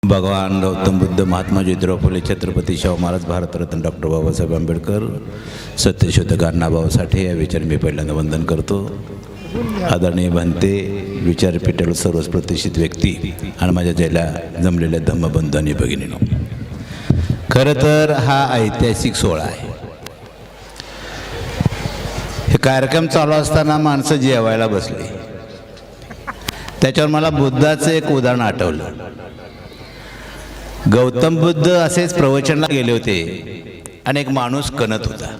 भगवान गौतम बुद्ध, महात्मा ज्योतिराव फुले, छत्रपती शाहू महाराज, भारतरत्न डॉक्टर बाबासाहेब आंबेडकर, सत्यशोधक अण्णाभाऊ साठे या विचार मी पहिल्यांदा वंदन करतो. आदरणीय भंते, विचारपीठावर सर्वच प्रतिष्ठित व्यक्ती आणि माझ्या ज्याला जमलेल्या धम्मबंधू आणि भगिनीनो, खरं तर हा ऐतिहासिक सोहळा आहे. हे कार्यक्रम चालू असताना माणसं जेवायला बसली. त्याच्यावर मला बुद्धाचं एक उदाहरण आठवलं. गौतम बुद्ध असेच प्रवचनाला गेले होते आणि एक माणूस कणत होता.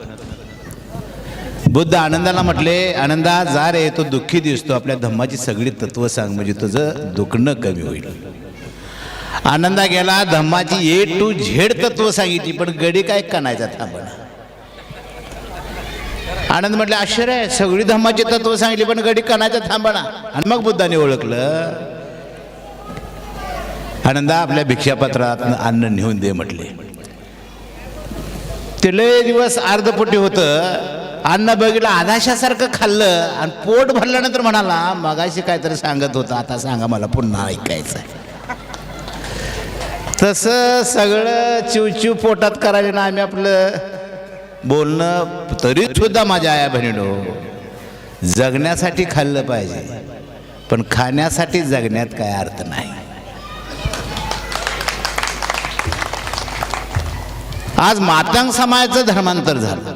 बुद्ध आनंदाला म्हटले, आनंदा जा रे, तो दुःखी दिसतो, आपल्या धम्माची सगळी तत्व सांग म्हणजे तुझं दुखणं कमी होईल. आनंदा गेला, धम्माची ए टू झेड तत्व सांगितली, पण गडी काय कणायचा थांबणा. आनंद म्हटले, आश्चर्य आहे, सगळी धम्माची तत्व सांगितली पण गडी कणायचा थांबणा. आणि मग बुद्धाने ओळखलं, आनंदा आपल्या भिक्षापत्रात अन्न नेऊन दे म्हटले. ते लय दिवस अर्धपोटी होतं, अन्न बघितलं आधाशासारखं खाल्लं आणि पोट भरल्यानंतर म्हणाला, मगाशी काहीतरी सांगत होता, आता सांगा मला पुन्हा ऐकायचं आहे. तसं सगळं चिवचिव पोटात करायला ना आम्ही आपलं बोलणं. तरी सुद्धा माझ्या आया बहिणीनो, जगण्यासाठी खाल्लं पाहिजे, पण खाण्यासाठी जगण्यात काय अर्थ नाही. आज मातंग समाजाचं धर्मांतर झालं.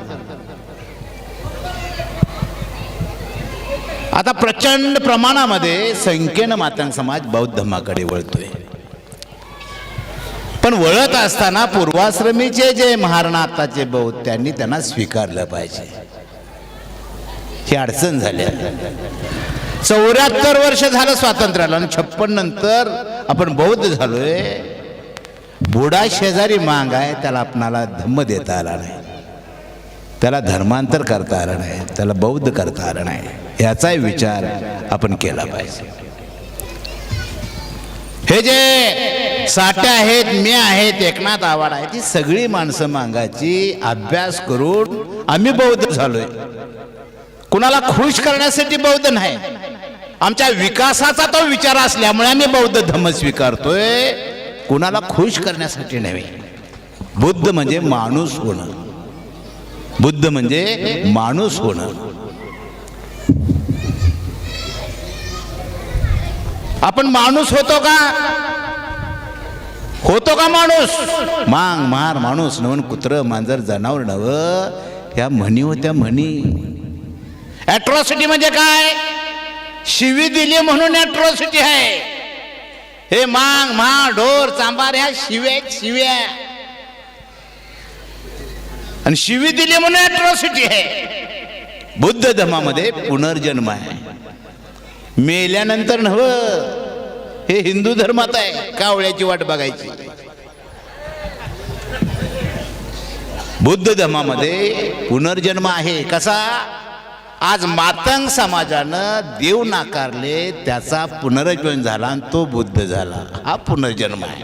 आता प्रचंड प्रमाणामध्ये संख्येनं मातंग समाज बौद्ध धर्माकडे वळतोय. पण वळत असताना पूर्वाश्रमीचे जे महाराणा आताचे बौद्ध, त्यांनी त्यांना स्वीकारलं पाहिजे. ही अडचण झाली. 74 वर्ष झालं स्वातंत्र्याला आणि 56 नंतर आपण बौद्ध झालोय. बुडा शेजारी मांग आहे, त्याला आपणाला धम्म देता आला नाही, त्याला धर्मांतर करता आलं नाही, त्याला बौद्ध करता आलं नाही. याचाही विचार आपण केला पाहिजे. हे जे साठे आहेत, मी आहेत, एकनाथ आवाड आहे, ती सगळी माणसं मांगाची अभ्यास करून आम्ही बौद्ध झालोय. कुणाला खुश करण्यासाठी बौद्ध नाही, आमच्या विकासाचा तो विचार असल्यामुळे आम्ही बौद्ध धम्म स्वीकारतोय, कुणाला खुश करण्यासाठी नव्हे. बुद्ध म्हणजे माणूस होणं, बुद्ध म्हणजे माणूस होणं. आपण माणूस होतो का? होतो का माणूस? मांग मार माणूस नवन, कुत्र मांजर जनावर नव, ह्या म्हणी होत्या म्हणी. ॲट्रॉसिटी म्हणजे काय? शिवी दिली म्हणून ॲट्रॉसिटी आहे. हे मांग मार ढोर चांबार ह्या शिव्या शिव्या, आणि शिवी दिली म्हणून ॲट्रॉसिटी आहे. बुद्ध धर्मामध्ये पुनर्जन्म आहे, मेल्यानंतर नव्ह. हे हिंदू धर्मात आहे, कावळ्याची वाट बघायची. बुद्ध धर्मामध्ये पुनर्जन्म आहे. कसा? आज मातंग समाजानं देव नाकारले, त्याचा पुनर्जन्म झाला आणि तो बुद्ध झाला. हा पुनर्जन्म आहे.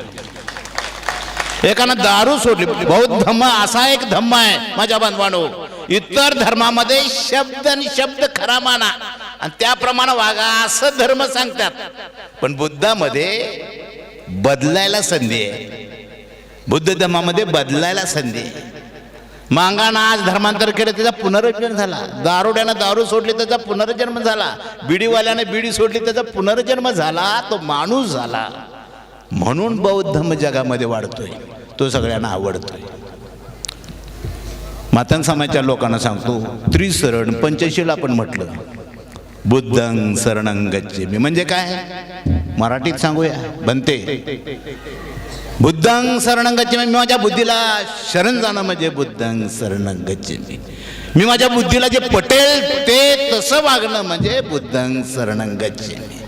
एकानं दारू सोडली. बौद्ध धम्म असा एक धम्म आहे माझ्या बांधवांनो. इतर धर्मामध्ये शब्द आणि शब्द खरा माना आणि त्याप्रमाणे वागा असं धर्म सांगतात, पण बुद्धामध्ये बदलायला संधी आहे. बुद्ध धर्मामध्ये बदलायला संधी आहे. मांगानं आज धर्मांतर केलं, त्याचा पुनर्जन्म झाला. दारुड्यानं दारू सोडली, त्याचा पुनर्जन्म झाला. बिडीवाल्यानं बिडी सोडली, त्याचा पुनर्जन्म झाला, तो माणूस झाला. म्हणून बौद्ध धर्म जगामध्ये वाढतोय, तो सगळ्यांना आवडतोय. मातंग समाजाच्या लोकांना सांगतो, त्रिशरण पंचशील आपण म्हटलं, बुद्धं शरणं गच्छामि म्हणजे काय? मराठीत सांगूया बनते. बुद्धं शरणं गच्छामि, मी माझ्या बुद्धीला शरण जाणं म्हणजे बुद्धं शरणं गच्छामि. मी माझ्या बुद्धीला जे पटेल ते तसं वागणं म्हणजे बुद्धं शरणं गच्छामि.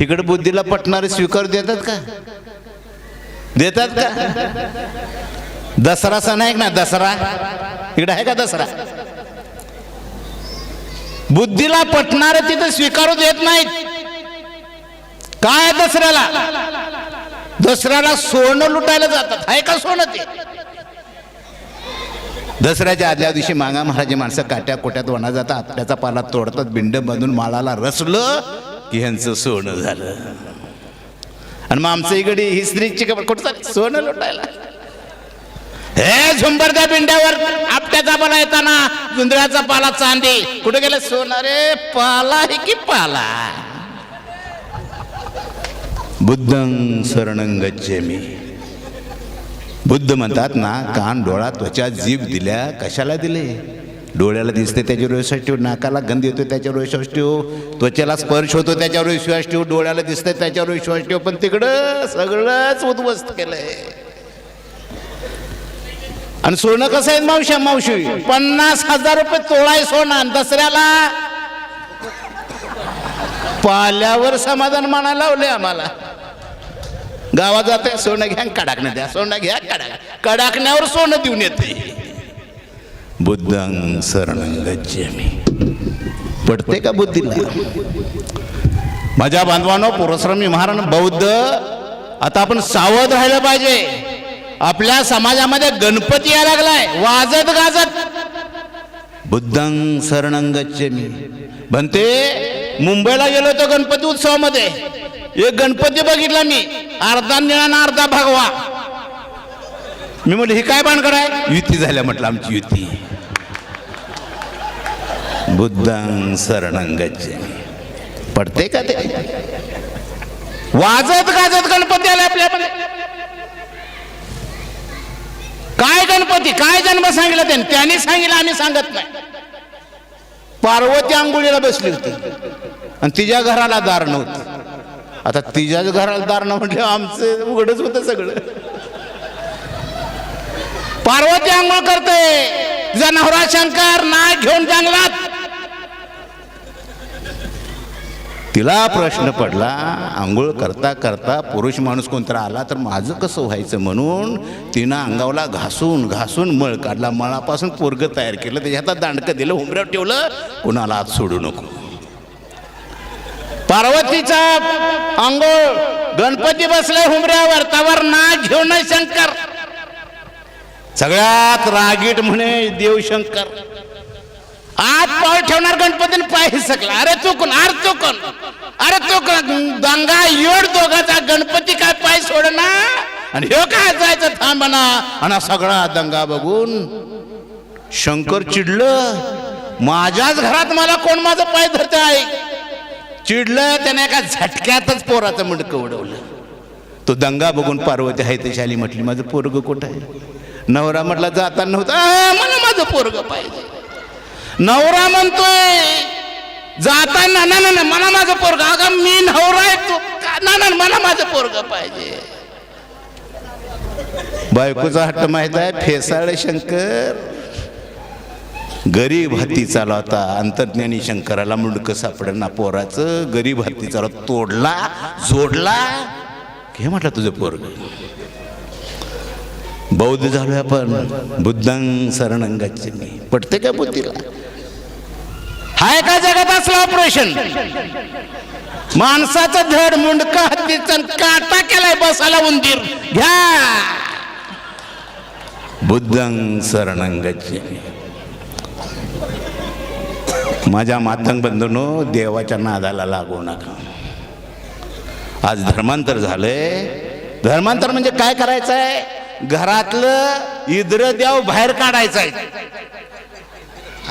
इकडे बुद्धीला पटणारे स्वीकार देतात का? देतात का? दसरा सण आहे ना, दसरा इकडे आहे का दसरा? बुद्धीला पटणारे तिथे स्वीकारू देत नाहीत. काय दसऱ्याला? दसऱ्याला सोनं लुटायला जातात. आहे का सोनं ते? दसऱ्याच्या आदल्या दिवशी मांगा महाराज माणसं काट्या कोट्यात वना जातात, आपल्याचा पाला तोडतात, बिंड बांधून माळाला रचलं की ह्यांचं सोनं झालं. आणि मग आमच्या इकडे ही स्त्रीची कुठं चालली सोनं लुटायला. हे झुंबरच्या पिंड्यावर आपट्याचा पाला येताना जुंधळ्याचा पाला चांदी कुठे गेलं सोनं. रे पाला आहे की पाला. बुद्धं शरणं गच्छामि. बुद्ध म्हणतात ना कान डोळा त्वचा जीभ दिल्या कशाला दिले. डोळ्याला दिसते त्याच्यावर विश्वास ठेव, नाकाला गंध येतो त्याच्यावर विश्वास ठेव, त्वचेला स्पर्श होतो त्याच्यावर विश्वास ठेव, डोळ्याला दिसतंय त्याच्यावर विश्वास ठेव. पण तिकडं सगळंच उद्ध्वस्त केलंय. आणि सोनं कसं आहे मावशी 50,000 रुपये तोळा आहे सोनं. दसऱ्याला पाल्यावर समाधान मानायला लावले आम्हाला. गावात जाते सोनं घ्या कडाकण्या द्या, सोनं घ्या कडाकण्यावर सोनं देऊन येते. बुद्धं शरणं गच्छामि. पडते का बुद्धीला. माझ्या बांधवांनो पुरस्रमी महाराज बौद्ध आता आपण सावध राहिलं पाहिजे. आपल्या समाजामध्ये गणपती यायला लागलाय वाजत गाजत. बुद्धं शरणं गच्छामि. म्हणते मुंबईला गेलो होतो गणपती उत्सवामध्ये. एक गणपती बघितला मी अर्धा निळा ना अर्धा भगवा. मी म्हटलं ही काय भानगड आहे. युती झाल्या म्हटलं आमची युती. बुद्धं शरणं गच्छामि. पडते का ते. वाजत गाजत गणपती आले आपल्यामध्ये. काय गणपती काय जन्म सांगितलं त्यांनी सांगितलं आम्ही सांगत नाही. पार्वती आंघोळीला बसली होती आणि तिच्या घराला दार नव्हतं. आता तिच्याच घराला दार न म्हटलं आमचं उघडच होतं सगळं. पार्वती आंघोळ करते जनावरा शंकर नाग घेऊन जंगलात. तिला प्रश्न पडला आंघोळ करता करता पुरुष माणूस कोणतरी आला तर माझं कसं व्हायचं म्हणून तिनं अंगावला घासून घासून मळ काढला. मळापासून पोरग तयार केलं, त्याच्या हातात दांडकं दिलं, उंबऱ्यावर ठेवलं, कुणाला हात सोडू नको. पार्वतीचा अंघोळ गणपती बसले हुंबऱ्यावर, त्यावर नाग घेऊन शंकर. सगळ्यात रागीट म्हणे देवशंकर. आत पाय ठेवणार गणपतीने पाय हिसकला. अरे चुकून अरे चुकून दंगा एवढ दोघाचा. गणपती काय पाय सोडना आणि हे काय जायचं थांबना. आणि सगळा दंगा बघून शंकर चिडलं. माझ्याच घरात मला कोण माझं पाय धरते आहे. चिडलं त्याने एका झटक्यातच पोराचं मुंडकं उडवलं. तो दंगा बघून पार्वती आहे तशी आली. म्हटली माझं पोरग कुठं आहे. नवरा म्हटला जाताना नव्हतं मला माझं पोरग पाहिजे. नवरा म्हणतोय जाताना ना ना मला माझं पोरग. अगं मी नवरा आहे तू ना ना मला माझं पोरग पाहिजे. बायकोचा हट्ट माहित आहे. फेसाळे शंकर गरीब हत्ती चालू होता. अंतर्ज्ञानी शंकराला मुंडकं सापडना पोराचं. गरीब हत्ती चालू तोडला जोडला. हे म्हटलं तुझं पोरग. बौद्ध झालोय आपण. बुद्धं शरणं गच्छामि. पटते का बुद्धीला. हाय का जगात असलं ऑपरेशन. माणसाचं धड मुंडका हत्तीचं काटा केलाय बसाला उंदीर. घ्या बुद्धं शरणं गच्छामि. माझ्या मातंग बंधूंनो देवाच्या नादाला लागू नका. आज धर्मांतर झालंय. धर्मांतर म्हणजे काय करायचं आहे. घरातलं इद्र देव बाहेर काढायचा आहे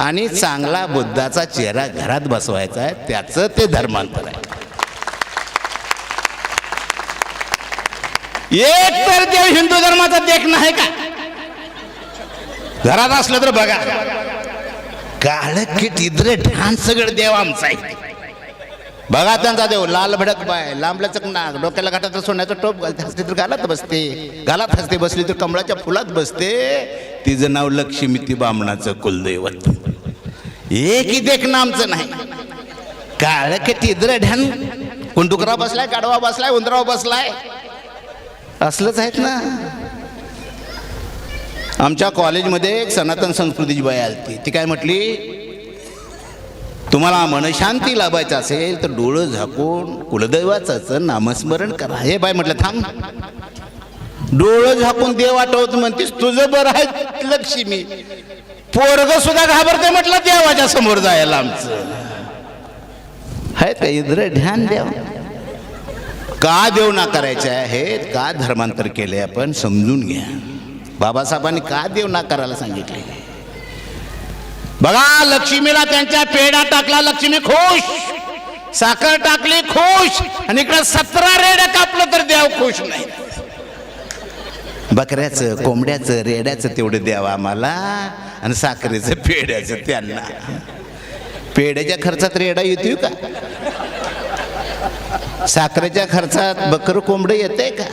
आणि चांगला बुद्धाचा चेहरा घरात बसवायचा आहे. त्याचं ते धर्मांतर आहे. एक तर देव हिंदू धर्माचा देखणं आहे का. घरात असलं तर बघा काळ किट इद्र ढान सगळं देव आमचा आहे. बघा त्यांचा देव लाल भडक बाय लांबलचक नाक डोक्याला घाटात सोन्याचं टोप घालते. हसते तर गालात बसते. गालात हसते बसली तर कमळाच्या फुलात बसते. तिचं नाव लक्ष्मी. ती बामणाचं कुलदैवत. एकही देखणं आमचं नाही. काळ किट इद्र ढान कुंडुकरा बसलाय गाढवा बसलाय उंदराव बसलाय असलंच आहेत ना. आमच्या कॉलेजमध्ये एक सनातन संस्कृतीची बाई आलती. ती काय म्हटली तुम्हाला मनशांती लाभायचं असेल तर डोळं झाकून कुलदैवाचं नामस्मरण करा. हे बाई म्हटलं थांब. डोळं झाकून देव आठवत म्हणतीस तुझं बरं आहे लक्ष्मी. पोरग सुद्धा घाबरते म्हटलं देवाच्या समोर जायला. आमचं आहे का इद्र ध्यान द्याव. का देव नाकारायचे आहेत, का धर्मांतर केले आपण समजून घ्या. बाबासाहेबांनी का देव नाकारायला सांगितले बघा. लक्ष्मीला त्यांच्या पेढा टाकला, लक्ष्मी खुश. साखर टाकली खुश. आणि इकडे 17 रेड्या कापलं तर देव खुश नाही. बकऱ्याचं, कोंबड्याचं, रेड्याचं तेवढं द्यावं आम्हाला आणि साखरेचं पेढ्याचं त्यांना. पेढ्याच्या खर्चात रेडा येतोय का? साखरेच्या खर्चात बकर कोंबडं येते का?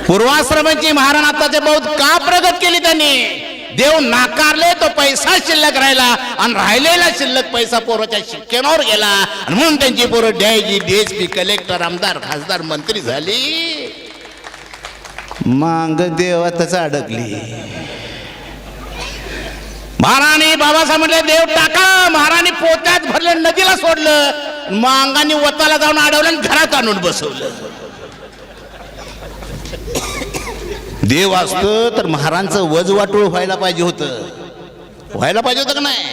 पूर्वाश्रमाची महाराण आताचे बहुत का प्रगत केली त्यांनी. देव नाकारले तो पैसा शिल्लक राहिला आणि राहिलेला शिल्लक पैसा पोराच्या शिक्षणावर गेला आणि म्हणून त्यांची पोरं डीआयजी, डीएसपी, कलेक्टर, आमदार, खासदार, मंत्री झाली. मांग देवातच अडकली. महाराणी बाबासाहेब म्हटले देव टाका. महाराणी पोत्यात भरलं, नदीला सोडलं. मांगाने वताला जाऊन अडवलं आणि घरात आणून बसवलं. देव असतं तर महाराजांचं वज वाटोळ व्हायला पाहिजे होतं. व्हायला पाहिजे होतं का नाही?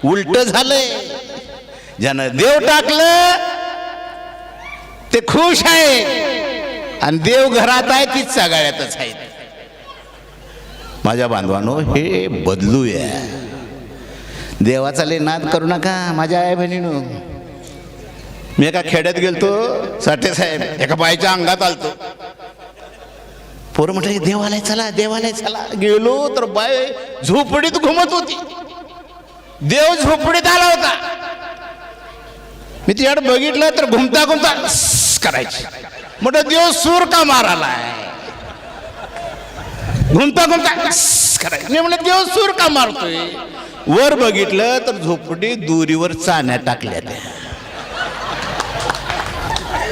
उलट झालंय. ज्यानं देव टाकलं ते खुश आहे आणि देव घरात आहे तीच सगळ्यातच आहेत. माझ्या बांधवांनो, हे बदलूया. देवाचा लय नाद करू नका माझ्या आई बहिणीनो. मी एका खेड्यात गेलतो, साठे साहेब एका बाईच्या अंगात आलतो. पोरं म्हटलं देवालय चला, देवालय चला. गेलो तर बाई झोपडीत घुमत होती. देव झोपडीत आला होता. मी तिच्याकडे बघितलं तर घुमता घुमता करायची. म्हटलं देव सूर का मारालाय? घुमता घुमता करायचं. मी म्हटलं देव सूर का मारतोय? वर बघितलं तर झोपडी दोरीवर चाण्या टाकल्या त्या.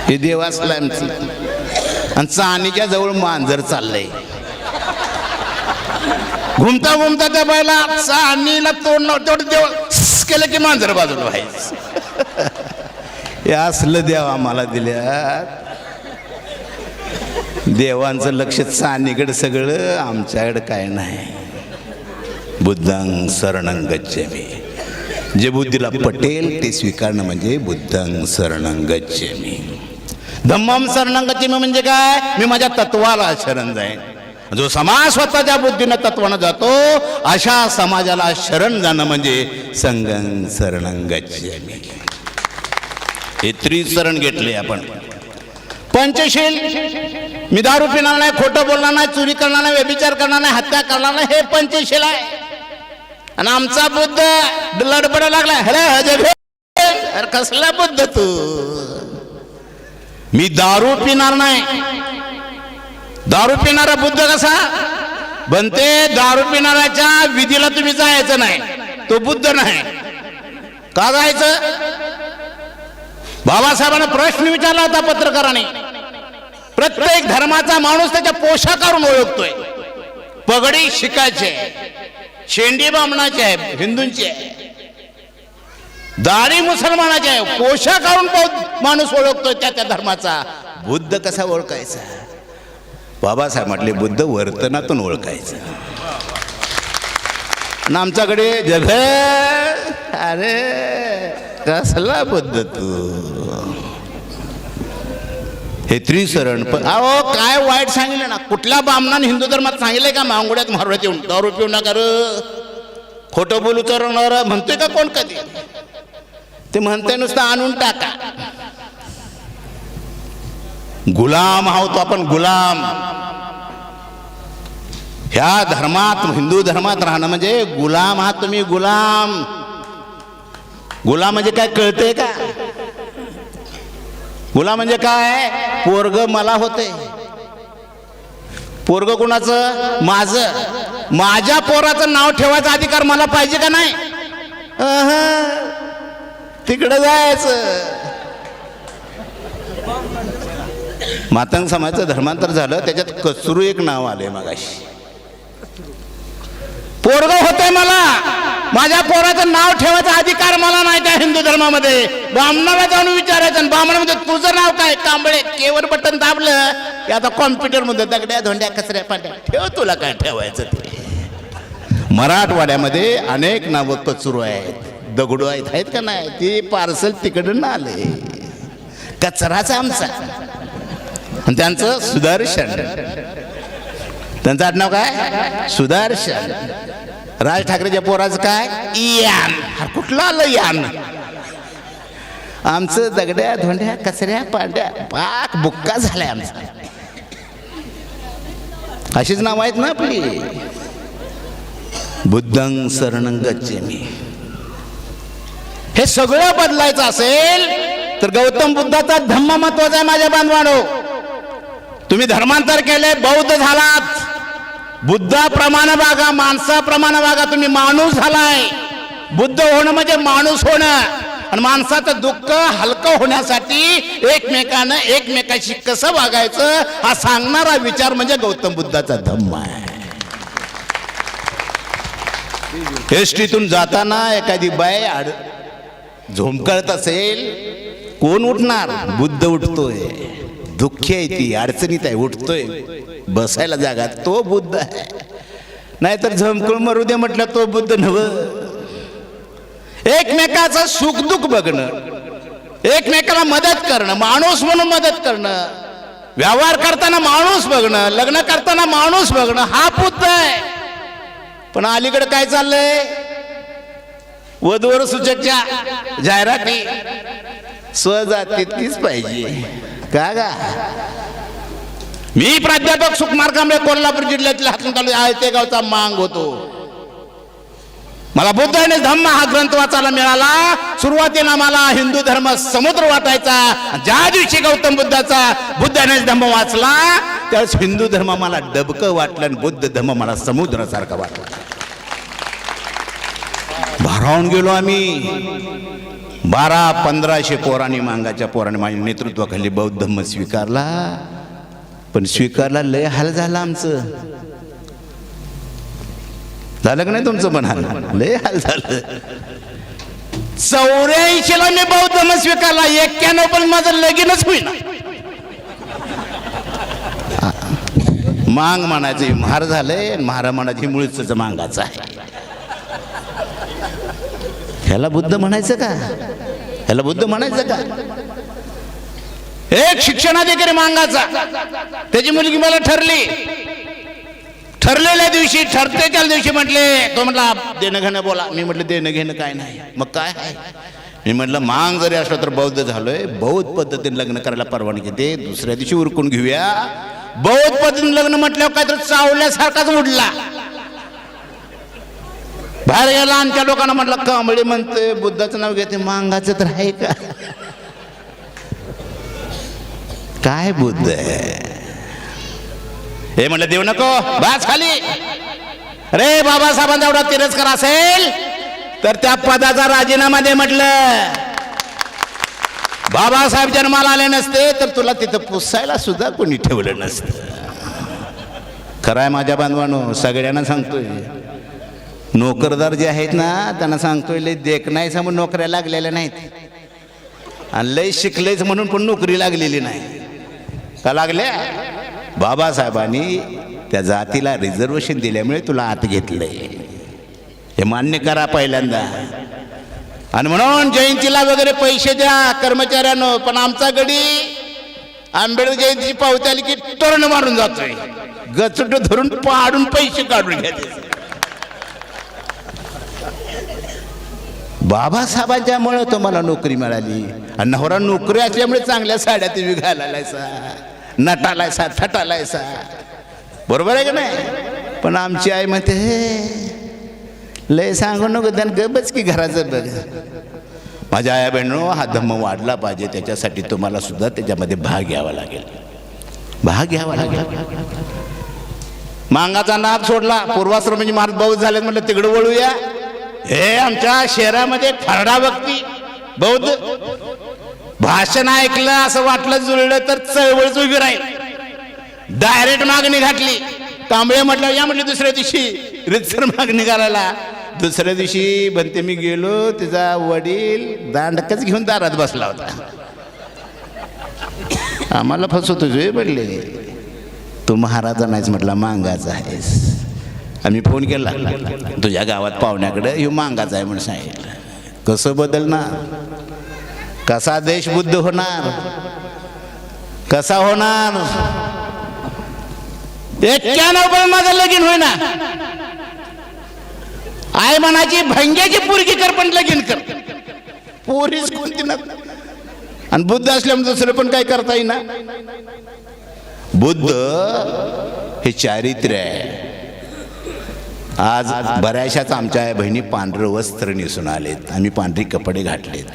हे देव असला आणि चाणीच्या जवळ मांजर चाललंय. घुमता घुमता त्या बायला चाणीला तोंड तेवढं देव केलं की मांजर बाजूला व्हायचं. हे असलं देव आम्हाला दिल्यात. देवांचं लक्ष चाणीकडे सगळं, आमच्याकडे काय नाही. बुद्धं शरणं गच्छामि. जे बुद्धीला पटेल ते स्वीकारणं म्हणजे बुद्धं शरणं गच्छामि. धम्मं शरणं गच्छामि म्हणजे काय? मी माझ्या तत्वाला शरण जाईन. जो समाज स्वतःच्या बुद्धीनं तत्वानं जातो अशा समाजाला शरण जाणं म्हणजे संघं शरणं गच्छामि. हे त्रिशरण घेतले आपण. पंचशील, मी दारू पिणार नाही, खोटं बोलणार नाही, चोरी करणार नाही, व्यभिचार करणार नाही, हत्या करणार नाही, हे पंचशील आहे. आणि आमचा बुद्ध लडबडा लागला. अरे कसला बुद्ध तू? मी दारू पिणार नाही. दारू पिणारा बुद्ध कसा बनते? दारू पिणाऱ्याच्या विधीला तुम्ही जायचं नाही, तो बुद्ध नाही. का जायचं? बाबासाहेबांना प्रश्न विचारला होता पत्रकाराने. प्रत्येक धर्माचा माणूस त्याच्या पोशाखावरून ओळखतोय. पगडी शिकायची आहे, शेंडी बामणाची आहे, हिंदूंची आहे, दाढी मुसलमानाची आहे. पोशाखावरून माणूस ओळखतोय त्या त्या धर्माचा. बुद्ध कसा ओळखायचा? बाबासाहेब म्हटले बुद्ध वर्तनातून ओळखायचं. आणि आमच्याकडे जग, अरे कसला बुद्ध तू? हे त्रिशरण. पण अहो काय वाईट सांगितलं ना? कुठल्या बामणाने हिंदू धर्मात सांगितलंय का मांगोड्यात मारण्यात येऊन दारू पिऊ नका, खोटं बोलू चरणार म्हणतोय का कोण कधी? ते म्हणते नुसतं आणून टाका. गुलाम आहोत आपण, गुलाम. ह्या धर्मात, हिंदू धर्मात राहणं म्हणजे गुलाम आहात तुम्ही, गुलाम. गुलाम म्हणजे काय कळतंय का? गुलाम म्हणजे काय? पोरग मला होते. पोरग कुणाचं? माझं. माझ्या पोराचं नाव ठेवायचा अधिकार मला पाहिजे का नाही? तिकडे जायचं. मातंग समाजाचं धर्मांतर झालं, त्याच्यात कचरू एक नाव आले मगाशी. पोरग होते मला, माझ्या पोराचं नाव ठेवायचा अधिकार मला नाही त्या हिंदू धर्मामध्ये. ब्राह्मणाला जाऊन विचारायचं आणि ब्राह्मणामध्ये तुझं नाव काय? कांबळे. केवर बटन दाबलं की आता कॉम्प्युटर मध्ये दगड्या धोंड्या कचऱ्या पाट्या ठेव, तुला काय ठेवायचं ते. मराठवाड्यामध्ये अनेक नावं कचरू आहेत, दगडू आहेत का नाही? ती पार्सल तिकडून आले. कचराच आमचा. आणि त्यांचं सुदर्शन, त्यांचं आडनाव काय? सुदर्शन. राज ठाकरेच्या पोराचं काय? यान. कुठलं आलं यान? आमचं दगड्या धोंड्या कचऱ्या पांड्या पाक बुक्का झालाय आमचा. अशीच नाव आहेत ना आपली. बुद्धं शरणं गच्छामि. हे सगळं बदलायचं असेल तर गौतम बुद्धाचा धम्म महत्वाचा आहे माझ्या बांधवांनो. तुम्ही धर्मांतर केले, बौद्ध झालात, बुद्धाप्रमाणे वागा, माणसाप्रमाणे वागा. तुम्ही माणूस झालाय. बुद्ध होणं म्हणजे माणूस होणं. आणि माणसाचं दुःख हलकं होण्यासाठी एकमेकानं एकमेकाशी कसं वागायचं हा सांगणारा विचार म्हणजे गौतम बुद्धाचा धम्म आहे. एसटीतून जाताना एखादी बाई झोंबकळत असेल, कोण उठणार? बुद्ध उठतोय. दुःखी आहे ती, अडचणीत आहे, उठतोय. बसायला जागा तो बुद्ध आहे. नाहीतर झोंबकळ मरू दे म्हटलं तो बुद्ध नव्ह. एकमेकाचं सुखदुःख बघणं, एकमेकाला मदत करणं, माणूस म्हणून मदत करणं, व्यवहार करताना माणूस बघणं, लग्न करताना माणूस बघणं, हा बुद्ध आहे. पण अलीकडे काय चाललंय? वधूवर सूचकच्या जाहिराती स्वजातीतलीच पाहिजे का गा? मी प्राध्यापक सुकुमार कांबळे, कोल्हापूर जिल्ह्यातील हातून तालुक्यात आळते गावचा मांग होतो. मला बुद्ध आणि धम्म हा ग्रंथ वाचायला मिळाला. सुरुवातीला मला हिंदू धर्म समुद्र वाटायचा. ज्या दिवशी गौतम बुद्धाचा बुद्ध आणि धम्म वाचला त्यावेळेस हिंदू धर्म मला डबकं वाटलं आणि बुद्ध धर्म मला समुद्रासारखा वाटला. भारावून गेलो आम्ही. 1200-1500 पोरांनी, मांगाच्या पोरांनी माझ्या नेतृत्वाखाली बौद्ध धम्म स्वीकारला. पण स्वीकारला लय हाल झाला आमचं. झालं का नाही तुमचं? पण हाल लय हाल झालं. 84ला मी बौद्ध धर्म स्वीकारला. 91 पण माझं लगीनच होईना. मांग म्हणायचं महार झालंय, महारा म्हणायची मुळीच मांगाचं आहे. ह्याला बुद्ध म्हणायचं का? ह्याला बुद्ध म्हणायचं का? एक शिक्षणाधिकारी मांगाचा, त्याची मुलगी मला ठरलेल्या दिवशी, ठरते त्या दिवशी म्हटले, तो म्हटला देणं घेणं बोला. मी म्हटलं देणं घेणं काय नाही. मग काय आहे? मी म्हटलं मांग जरी असलं तर बौद्ध झालोय, बौद्ध पद्धतीने लग्न करायला परवानगी दे. दुसऱ्या दिवशी उरकून घेऊया. बौद्ध पद्धतीने लग्न म्हटल्यावर काहीतरी चावल्यासारखाच उडला. बाहेर गेला आणि त्या लोकांना म्हटलं कांबळे म्हणते बुद्धाचं नाव घेते, मांगाचं तर आहे का? काय बुद्ध आहे हे म्हटलं देऊ नको, बस खाली. रे बाबासाहेबांचा एवढा तिरस्कार असेल तर त्या पदाचा राजीनामा दे म्हटलं. बाबासाहेब जन्माला आले नसते तर तुला तिथं पुसायला सुद्धा कोणी ठेवलं नसतं. खरंय माझ्या बांधवांनो, सगळ्यांना सांगतोय. नोकरदार जे आहेत ना त्यांना सांगतोय, लय देख नाही म्हणून नोकऱ्या लागलेल्या नाहीत, आणि लय शिकलेच म्हणून पण नोकरी लागलेली नाही. का लागल्या? बाबासाहेबांनी त्या जातीला रिझर्वेशन दिल्यामुळे तुला आत घेतलंय, हे मान्य करा पहिल्यांदा. आणि म्हणून जयंतीला वगैरे पैसे द्या कर्मचाऱ्यांनो. पण आमचा गडी आंबेडकर जयंतीची पावती आली की तोरण मारून जातोय, गचुट धरून पाडून पैसे काढून घ्यायचे. बाबासाहेबांच्यामुळे तुम्हाला नोकरी मिळाली, आणि नवरा नोकरी असल्यामुळे चांगल्या साड्या तुम्ही घालायलायसा, नटालायसा, थटालायसा. बरोबर आहे का नाही? पण आमची आई म्हणते हे लय सांगू नको, त्यानं गबच की घराचं बघ. माझ्या आया बहिणींनो, हा धम्म वाढला पाहिजे, त्याच्यासाठी तुम्हाला सुद्धा त्याच्यामध्ये भाग घ्यावा लागेल. भाग घ्यावा लागेल. मांगाचा नाद सोडला. पूर्वाश्रमाची महाराज बौद्ध झाले म्हटलं तिकडे वळूया. हे आमच्या शहरामध्ये खरडा भक्ती बौद्ध भाषण ऐकलं असं वाटलं जुळलं तर चळवळच उभी राहील. डायरेक्ट मागणी घातली. कांबळे म्हटलं या म्हटलं दुसऱ्या दिवशी रितसर मागणी करायला. दुसऱ्या दिवशी बनते मी गेलो, तिचा वडील दांडकच घेऊन दारात बसला होता. आम्हाला फसवतोय पडले, तू महाराजा नाहीस म्हटला, मांगाचा आहेस. आम्ही फोन केला तुझ्या गावात पाहुण्याकडे, ह्यो मांगाचा आहे म्हणून सांगितलं. कसं बदलणार? कसा देश बुद्ध होणार? कसा होणार? 91 पण माझं लगीन होईना. आई म्हणाची भंग्याची पोरगी कर पण लगीन कर. पोरीच कोणती ना. आणि बुद्ध असल्यामुळे दुसरं पण काय करता येईना. बुद्ध हे चारित्र्य आहे. आज बऱ्याचशाच आमच्या बहिणी पांढरं वस्त्र नेसून आलेत, आम्ही पांढरी कपडे घातलेत.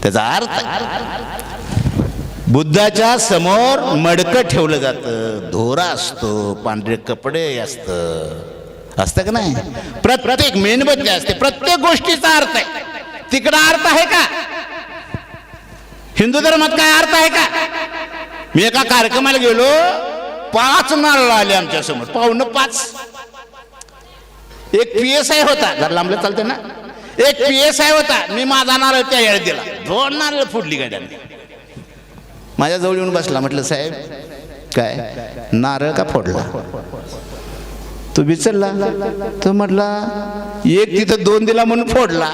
त्याचा अर्थ बुद्धाच्या समोर मडकं ठेवलं जातं, धोरा असतो, पांढरे कपडे असतं का नाही? प्रत्येक मेणबत्ती असते, प्रत्येक गोष्टीचा अर्थ आहे. तिकडं अर्थ आहे का? हिंदू धर्मात काय अर्थ आहे का? मी एका कार्यक्रमाला गेलो, 5 नारळ आले आमच्या समोर, पाहुणं 5. एक PSI होता, घर लांबलं चालते ना, एक PSI होता. मी माझा नारळ त्या याळी दिला, 2 नारळ फुटली गाड्याने. माझ्या जवळ येऊन बसला. म्हटलं साहेब काय नारळ का फोडला? तू विचारला? तो म्हटला एक तिथं 2 दिला म्हणून फोडला.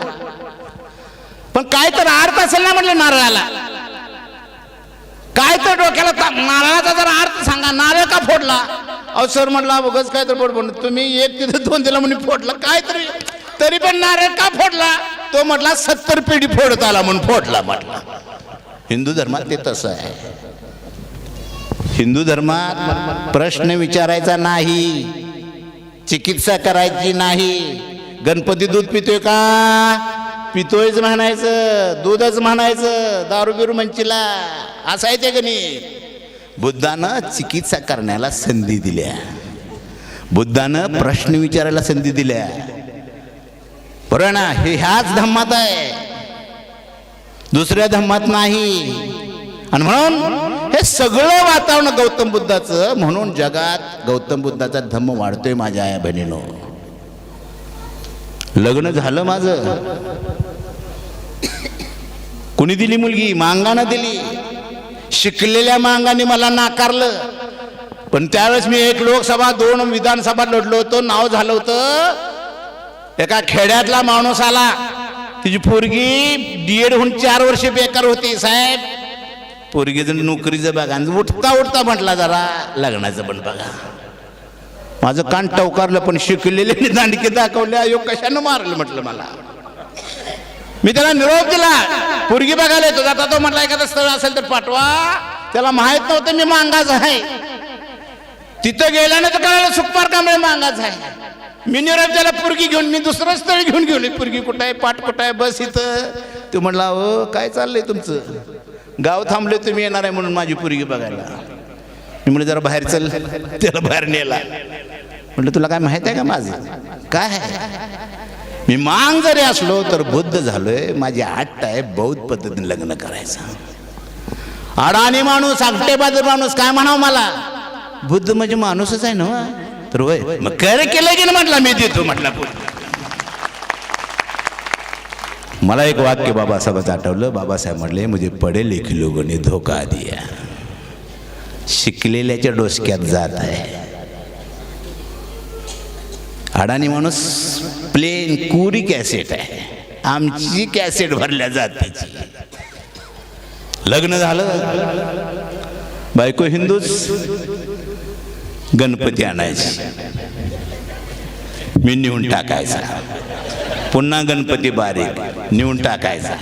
पण काय तर अर्थ असेल ना म्हटलं नारळाला. काय तर डोक्याला नारळाचा जरा अर्थ सांगा. नारळ का फोडला? अहो सर म्हटला बघच काय तर बोल, तुम्ही एक तिथं 2 दिला म्हणून फोडला. काय तरी पण नारळ का फोडला? तो म्हटला 70 पिढी फोडत आला म्हणून फोडला. म्हटला हिंदू धर्मात ते तसं आहे. हिंदू धर्मात प्रश्न विचारायचा नाही, चिकित्सा करायची नाही. गणपती दूध पितोय का? पितोयच म्हणायचं, दूधच म्हणायचं, दारू बिरू म्हणशीला, असं आहे ते गणित. बुद्धानं चिकित्सा करण्याला संधी दिल्या, बुद्धानं प्रश्न विचारायला संधी दिल्या. बरोबर ना? हे ह्याच धम्मात आहे, दुसऱ्या धम्मात नाही. आणि म्हणून हे सगळं वातावरण गौतम बुद्धाचं. म्हणून जगात गौतम बुद्धाचा धम्म वाढतोय. माझ्या आया बहिणीनो, लग्न झालं माझं. कुणी दिली मुलगी? मांगानं दिली. शिकलेल्या मांगाने मला नाकारलं. पण त्यावेळेस मी 1 लोकसभा 2 विधानसभा लढलो होतो, नाव झालं होतं. एका खेड्यातला माणूस आला, तिची पोरगी DED होऊन 4 वर्ष बेकार होती. साहेब पोरगीचं नोकरीचं बघा, उठता म्हटला जरा लग्नाचं पण बघा. माझं कान टवकारलं. पण शिकलेले दांडके दाखवले. अयो कशानं मारलं म्हटलं मला. मी त्याला निरोप दिला, पोरगी बघायला येतो. आता तो म्हटला एखादं स्थळ असेल तर पाठवा. त्याला माहित नव्हतं मी मांगाच आहे. तिथं गेल्यानंतर कळालं सुखपार कांबळे मांगाच आहे. मी निरोप त्याला पोरगी घेऊन मी दुसरं स्थळ घेऊन गेलो. पोरगी कुठं आहे? पाठ कुठं आहे? बस इथं. तो म्हटला हो काय चाललंय तुमचं? गाव थांबले, तुम्ही येणार आहे म्हणून माझी पोरगी बघायला. मी म्हटलं जरा बाहेर चल. त्याला बाहेर नेला. म्हटलं तुला काय माहित आहे का माझं काय? मी मांग जरी असलो तर बुद्ध झालोय. माझी हट्ट आहे बौद्ध पद्धतीने लग्न करायचं. अडाणी माणूस, आगटेबाज माणूस काय म्हणावं मला? बुद्ध म्हणजे माणूसच आहे ना. तर वय मग कर केलं की ना म्हटलं मी देतो म्हटलं. मला एक वाक्य बाबासाहेबांचं आठवलं. बाबासाहेब म्हटले मुझे पढ़े लिखे लोगों ने धोखा दिया. शिकलेल्याच्या डोसक्यात जात आहे. अडाणी माणूस प्लेन कुरी कॅसेट आहे. आमची कॅसेट भरल्या जाते. लग्न झालं, बायको हिंदूच. गणपती आणायची, मी नेऊन टाकायचा. पुन्हा गणपती बारीक, नेऊन टाकायचा.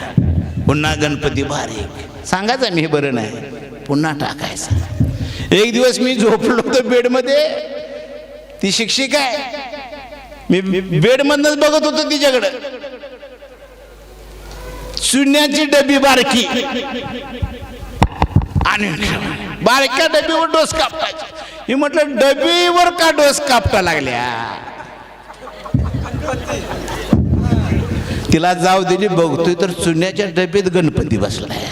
पुन्हा गणपती बारीक, सांगायचा मी बरं नाही, पुन्हा टाकायचा. एक दिवस मी झोपलो होतो बेडमध्ये. ती शिक्षिका आहे, मी बेडमधनच बघत होतो तिच्याकडे. चुन्याची डबी बारकी आणि बारक्या डबीवर डोस कापटायची. मी म्हटलं डबीवर का डोस कापटा लागल्या? तिला जाऊ दिली. बघतोय तर चुन्याच्या डबीत गणपती बसलाय.